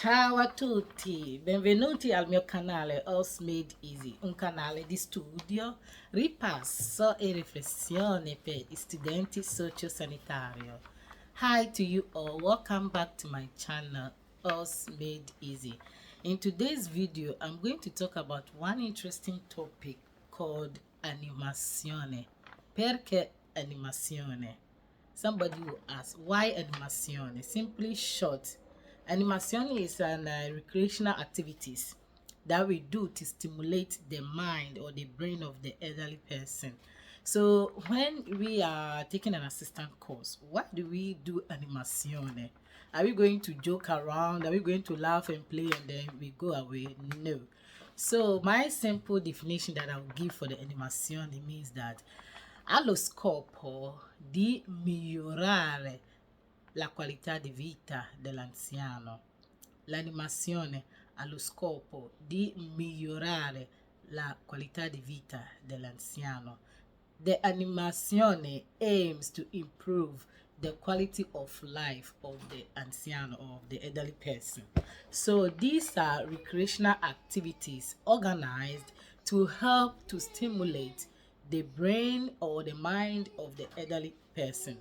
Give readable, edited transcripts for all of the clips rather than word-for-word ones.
Ciao a tutti, benvenuti al mio canale Us Made Easy, un canale di studio, ripasso e riflessione per gli studenti sociosanitari. Hi to you all, welcome back to my channel Us Made Easy. In today's video, I'm going to talk about one interesting topic called Animazione. Perché Animazione? Somebody will ask, why Animazione? Simply short, Animation is an recreational activities that we do to stimulate the mind or the brain of the elderly person. So when we are taking an assistant course, why do we do animazione? Are we going to joke around? Are we going to laugh and play and then we go away? No. So my simple definition that I will give for the animazione means that allo scopo di migliorare la qualità di vita dell'anziano. L'animazione ha lo scopo di migliorare la qualità di vita dell'anziano. The animazione aims to improve the quality of life of the anciano or of the elderly person. So these are recreational activities organized to help to stimulate the brain or the mind of the elderly person.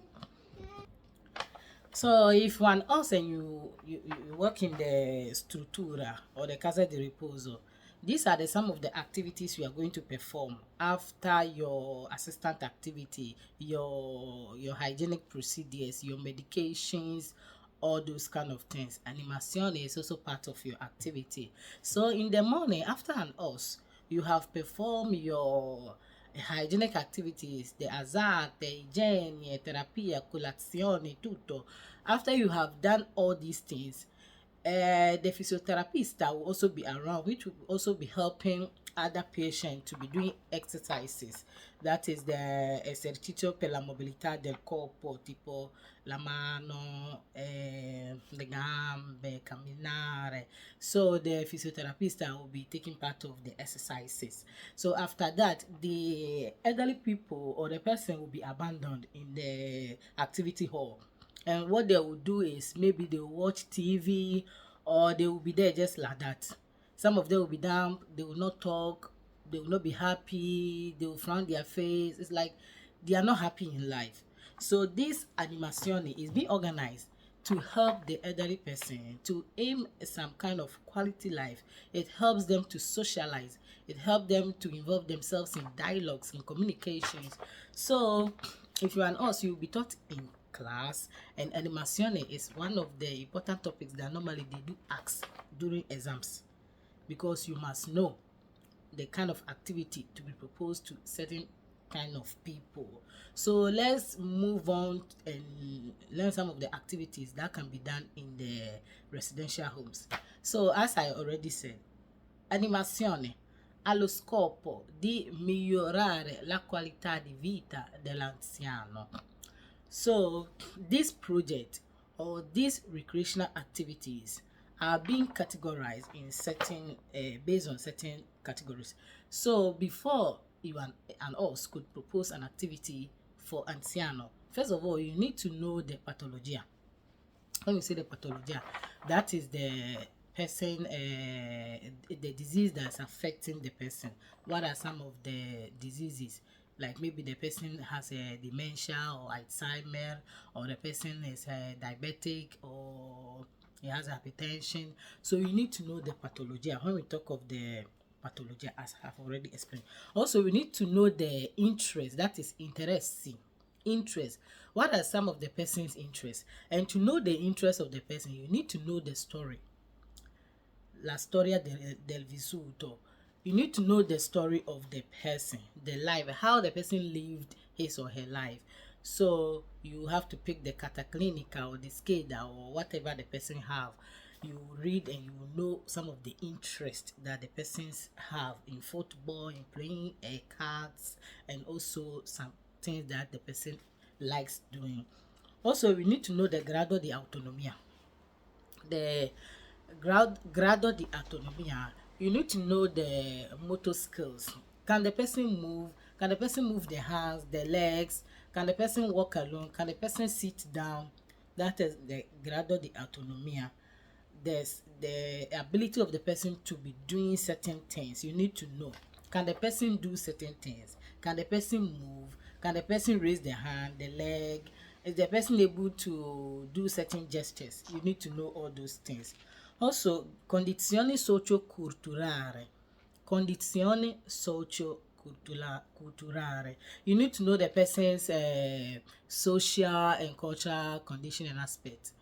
So if one else and you work in the struttura or the casa di riposo, these are some of the activities you are going to perform after your assistant activity, your hygienic procedures, your medications, all those kind of things. Animation is also part of your activity. So in the morning, after an hours, you have performed your hygienic activities, the hazard, the igiene, terapia, colazione, tutto. After you have done all these things, the physiotherapist will also be around, which will also be helping other patients to be doing exercises. That is the esercizio per la mobilità del corpo, tipo la mano, le gambe, camminare. So the physiotherapist will be taking part of the exercises. So after that, the elderly people or the person will be abandoned in the activity hall. And what they will do is maybe they will watch TV or they will be there just like that. Some of them will be down, they will not talk, they will not be happy, they will frown their face. It's like they are not happy in life. So this animation is being organized to help the elderly person to aim some kind of quality life. It helps them to socialize. It helps them to involve themselves in dialogues, in communications. So if you are an us, you'll be taught in class, and animazione is one of the important topics that normally they do ask during exams, because you must know the kind of activity to be proposed to certain kind of people. So let's move on and learn some of the activities that can be done in the residential homes. So as I already said, animazione ha lo scopo di migliorare la qualità di vita dell'anziano. So this project or these recreational activities are being categorized in certain based on certain categories. So before you and us could propose an activity for anziano, first of all, you need to know the pathologia. When we say the pathologia, that is the person, the disease that's affecting the person. What are some of the diseases? Like maybe the person has a dementia or Alzheimer, or the person is diabetic, or he has hypertension. So you need to know the pathologia when we talk of the pathologia, as I've already explained. Also, we need to know the interest, that is interesting. Interest. What are some of the person's interests? And to know the interest of the person, you need to know the story. La storia del vissuto. You need to know the story of the person, the life, how the person lived his or her life. So you have to pick the carta clinica or the scheda or whatever the person have. You read and you know some of the interest that the persons have in football, in playing cards, and also some things that the person likes doing. Also, we need to know the grado di autonomia. The grado di autonomia, you need to know the motor skills. Can the person move? Can the person move the hands, the legs? Can the person walk alone? Can the person sit down? That is the grado di autonomia. there's the ability of the person to be doing certain things. You need to know, can the person do certain things? Can the person move? Can the person raise the hand, the leg? Is the person able to do certain gestures? You need to know all those things. Also, condizioni socio-culturali. Condizioni socio-culturali. You need to know the person's social and cultural condition and aspect.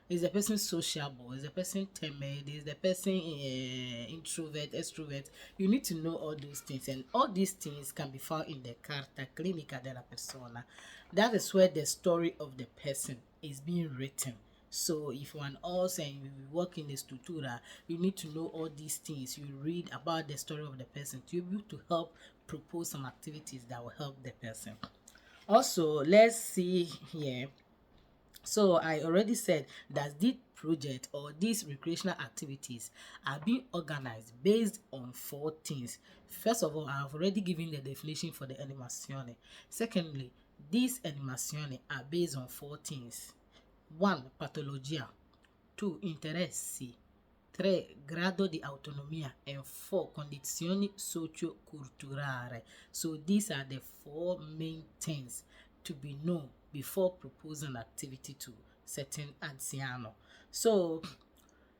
Is the person sociable? Is the person timid? Is the person introvert, extrovert? You need to know all those things, and all these things can be found in the Carta Clinica della Persona. That is where the story of the person is being written. So if you are an author and you work in the Stutura, you need to know all these things. You read about the story of the person to be able to help propose some activities that will help the person. Also, let's see here. So I already said that this project or these recreational activities are being organized based on 4 things. First of all, I have already given the definition for the animazione. Secondly, these animazioni are based on 4 things. 1. Patologia. 2. Interessi. 3. Grado di autonomia. And 4. Condizioni socio-culturali. So these are the 4 main things to be known before proposing activity to certain anziano. So,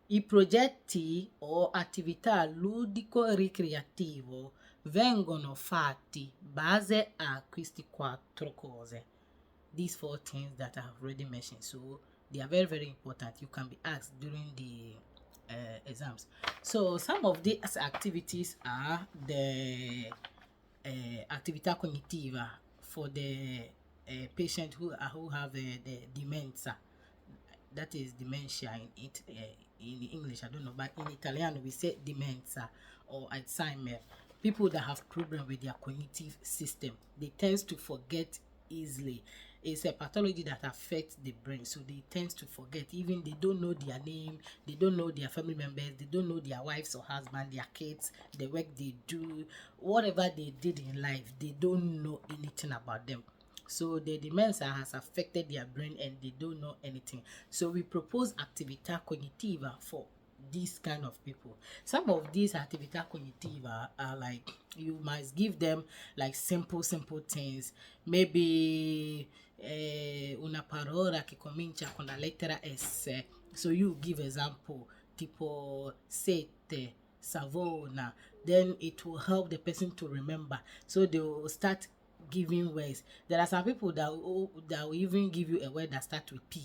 i progetti o attività ludico-ricreativo vengono fatti base a queste 4 cose. These 4 things that I have already mentioned. So, they are very, very important. You can be asked during the exams. So, some of these activities are the attività cognitiva for the patient who have the dementia. That is dementia in English, I don't know, but in Italiano we say dementia or Alzheimer. People that have problem with their cognitive system, they tend to forget easily. It's a pathology that affects the brain, so they tend to forget. Even they don't know their name, they don't know their family members, they don't know their wives or husband, their kids, the work they do, whatever they did in life, they don't know anything about them. So the dementia has affected their brain and they don't know anything. So we propose attività cognitiva for these kind of people. Some of these attività cognitiva are like, you must give them like simple things. Maybe una parola che comincia con la lettera S. So you give example, tipo sete, savona. Then it will help the person to remember. So they will start giving words. There are some people that will even give you a word that starts with P,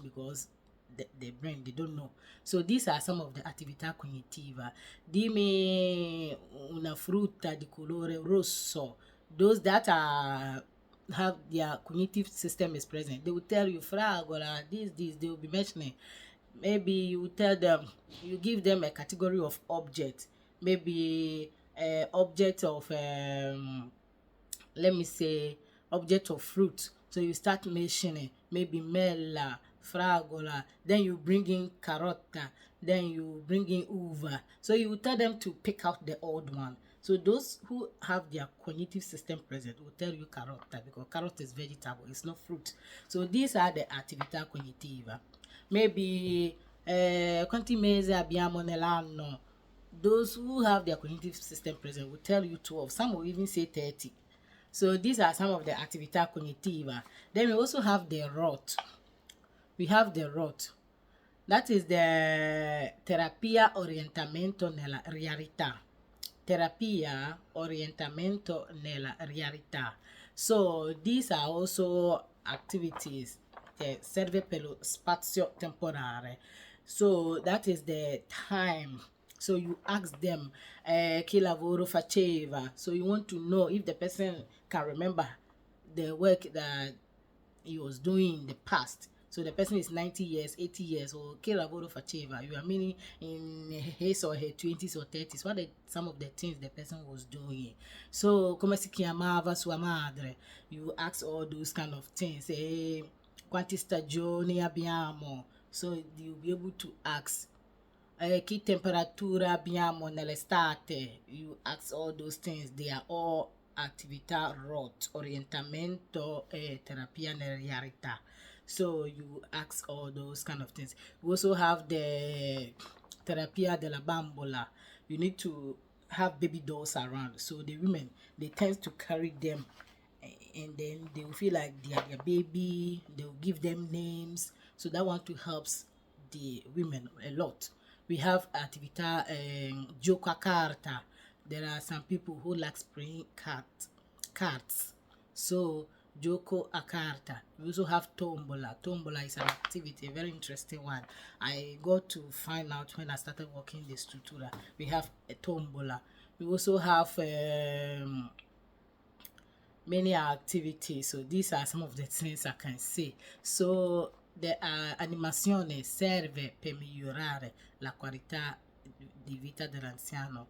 because the brain, they don't know. So these are some of the attività cognitiva. Dimmi una frutta di colore rosso. Those that are have their cognitive system is present, they will tell you fragola, this, they will be mentioning. Maybe you tell them, you give them a category of object, maybe object of let me say object of fruit. So you start mentioning maybe mela, fragola, then you bring in carota, then you bring in uva. So you tell them to pick out the odd one. So those who have their cognitive system present will tell you carota, because carrot is vegetable, it's not fruit. So these are the attività cognitiva. Maybe quanti mesi abbiamo nell'anno? Those who have their cognitive system present will tell you 12. Some will even say 30. So these are some of the attività cognitiva. Then we also have the rot. We have the rot. That is the terapia orientamento nella realtà. Terapia orientamento nella realtà. So these are also activities that serve per lo spazio temporale. So that is the time. So you ask them, che lavoro faceva? So you want to know if the person can remember the work that he was doing in the past. So the person is 90 years, 80 years, or che lavoro faceva? You are meaning in his or her 20s or 30s. What are some of the things the person was doing? So, come si chiamava sua madre? You ask all those kind of things. Quanti stagioni abbiamo? So you'll be able to ask. Che temperatura abbiamo nell'estate? You ask all those things. They are all attività ROT, orientamento e terapia nella realtà. So you ask all those kind of things. We also have the Terapia della Bambola. You need to have baby dolls around. So the women, they tend to carry them, and then they will feel like they are their baby. They will give them names. So that one too helps the women a lot. We have attività, gioco a carta. There are some people who like playing cards. So gioco a carta. We also have tombola. Tombola is an activity, a very interesting one. I got to find out when I started working the structura. We have a tombola. We also have many activities. So these are some of the things I can say. So the animazione serve per migliorare la qualità di vita dell'anziano.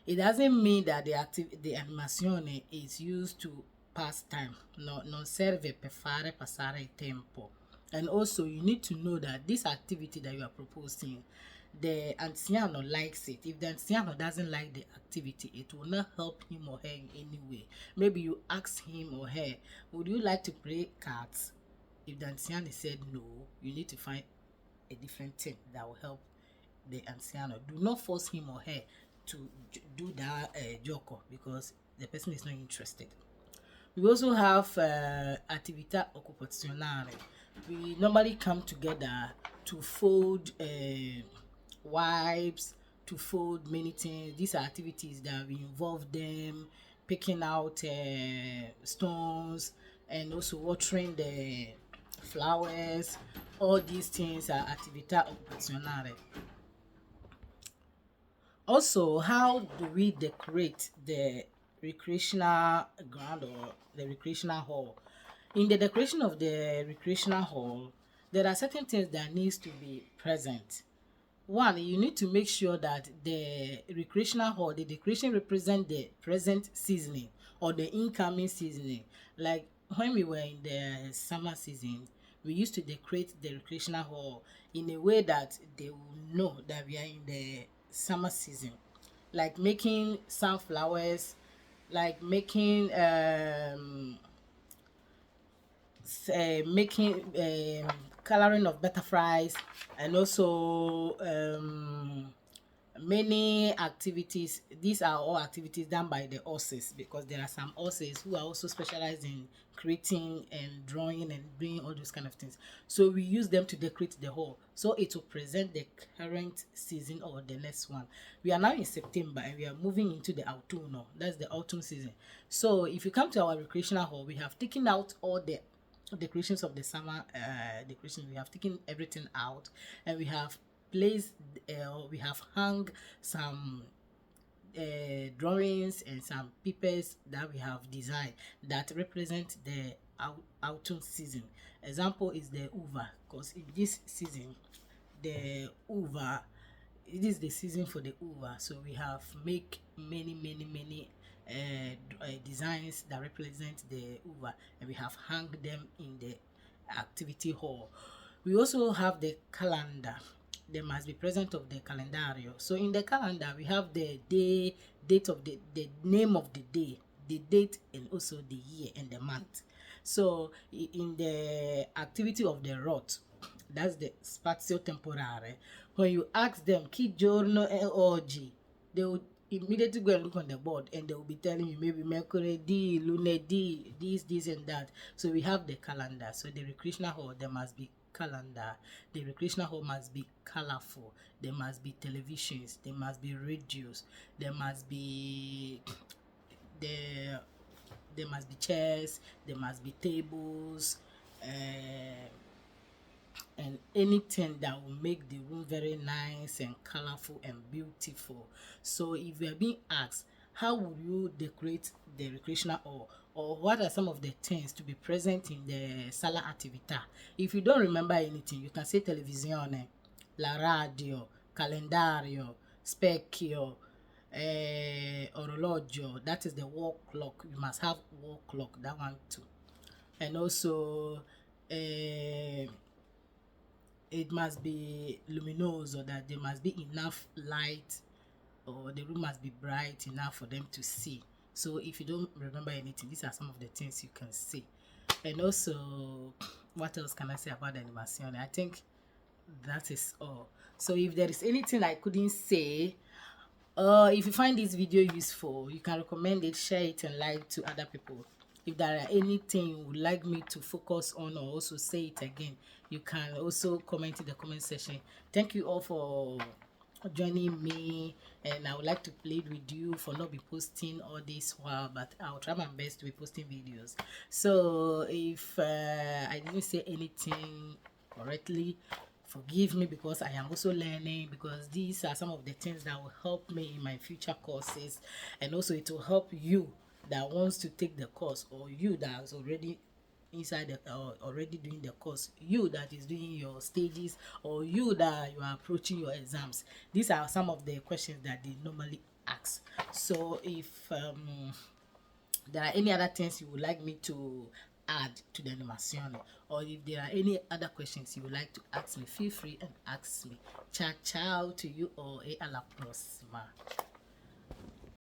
It doesn't mean that the animazione is used to pass time. No, non serve per fare passare il tempo. And also you need to know that this activity that you are proposing, the anziano likes it. If the anziano doesn't like the activity, it will not help him or her in any way. Maybe you ask him or her, would you like to play cards? If the anziano said no, you need to find a different thing that will help the anziano. Do not force him or her to do that gioco because the person is not interested. We also have attività occupazionale. We normally come together to fold wipes, to fold many things. These are activities that we involve them picking out stones and also watering the flowers. All these things are attività occupazionale. Also, how do we decorate the recreational ground or the recreational hall? In the decoration of the recreational hall, there are certain things that needs to be present. One, you need to make sure that the recreational hall, the decoration represent the present seasoning or the incoming seasoning. Like when we were in the summer season, we used to decorate the recreational hall in a way that they will know that we are in the summer season, like making sunflowers, like making coloring of butterflies, and also many activities. These are all activities done by the horses because there are some horses who are also specialized in creating and drawing and doing all those kind of things. So we use them to decorate the hall so it will present the current season or the next one. We are now in September and we are moving into the autumn. That's the autumn season. So if you come to our recreational hall, we have taken out all the decorations of the summer decoration. We have taken everything out and we have placed we have hung some drawings and some papers that we have designed that represent the autumn season. Example is the uva, because in this season the uva, it is the season for the uva, so we have make many designs that represent the uva and we have hung them in the activity hall. We also have the calendar. There must be present of the calendario. So in the calendar we have the day, date of the name of the day, the date, and also the year and the month. So in the activity of the rot, that's the spazio temporale, when you ask them che giorno è oggi, they will immediately go and look on the board and they will be telling you maybe mercoledì, lunedì, this and that. So we have the calendar. So the recreational hall, there must be calendar. The recreational hall must be colorful. There must be televisions, there must be radios, there must be there must be chairs, there must be tables, and anything that will make the room very nice and colorful and beautiful. So if you are being asked, how would you decorate the recreational hall, or what are some of the things to be present in the sala attività? If you don't remember anything, you can say televisione, la radio, calendario, specchio, orologio, that is the wall clock. You must have wall clock, that one too. And also it must be luminoso, that there must be enough light, or the room must be bright enough for them to see. So if you don't remember anything, these are some of the things you can see. And also, what else can I say about Animazione? I think that is all. So if there is anything I couldn't say, if you find this video useful, you can recommend it, share it, and like to other people. If there are anything you would like me to focus on or also say it again, you can also comment in the comment section. Thank you all for joining me, and I would like to plead with you for not be posting all this while, but I'll try my best to be posting videos. So if I didn't say anything correctly, forgive me, because I am also learning, because these are some of the things that will help me in my future courses, and also it will help you that wants to take the course, or you that is already inside the already doing the course, you that is doing your stages, or you that you are approaching your exams. These are some of the questions that they normally ask. So if there are any other things you would like me to add to the Animazione, or if there are any other questions you would like to ask me, feel free and ask me. Ciao ciao to you all, e alla prossima.